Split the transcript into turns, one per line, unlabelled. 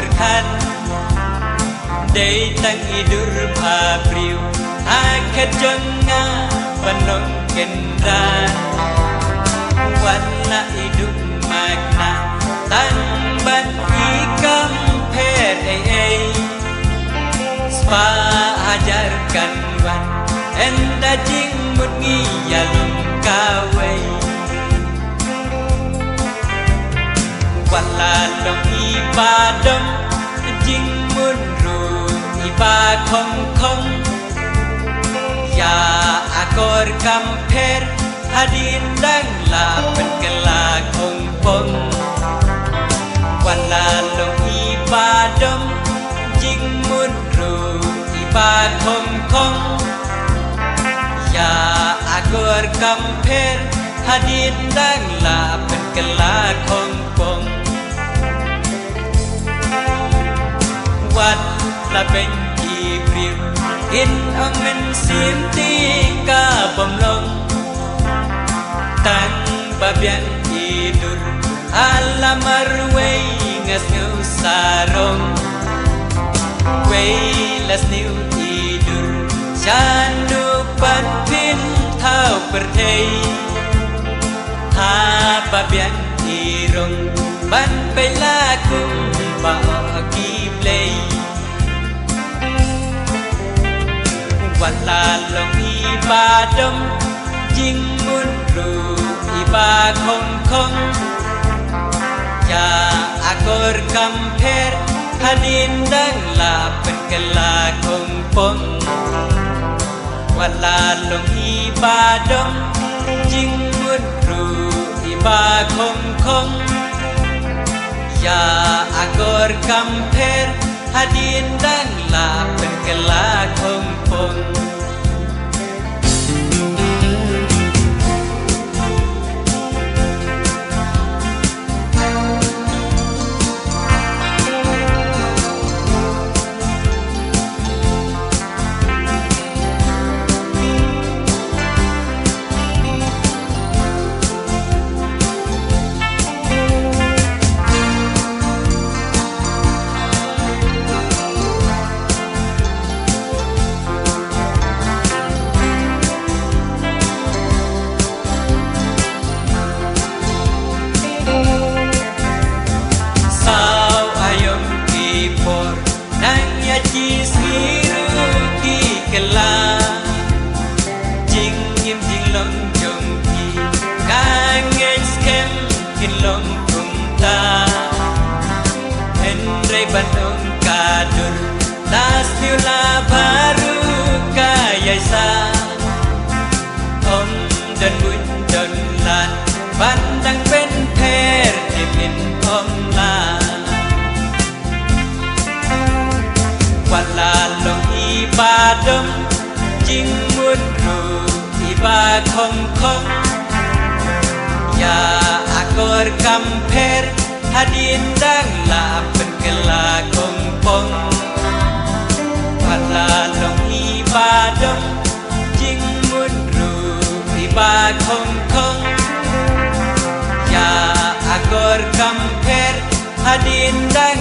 berkan Day tang idur pabriu Akad jengah penong kendran Warna hidup makna Tanban ikam per Spa ajarkan wan Enda jing mut ngiyalum kawai Walalong ibadom Jing munru iba kong kong Ya akor kamper Hadindang lapan kelakong pong Walalong ibadom Jing munru iba kong kong Ya akor kamper Hadindang lapan kelakong pong Wat la bên Ibril in ông men sim ti ka bom long tang ba bian idur alamar wei ngas nu sarong wei las new idur chandu pan pin thao perthei ha ba bian irong ban bela kum ba ki play Walalong ibadom Jing munru iba kong kong Ya akor kamper Hadindang lapan kelakong pong Walalong ibadom Jing munru iba kong kong Ya akor kamper Hadindang lapan kelakong pong Long kumta Henry Bandung kadur Tas tiula baru kaya sa Om dan bun dan lan Bandang pen per Dimin om lan Walalong ibadom Jing munru iba kong kong Ya akor kamper Hadindang lapan kelakong pong Walalong ibadom Jing munru iba kong kong Ya akor kamper Hadindang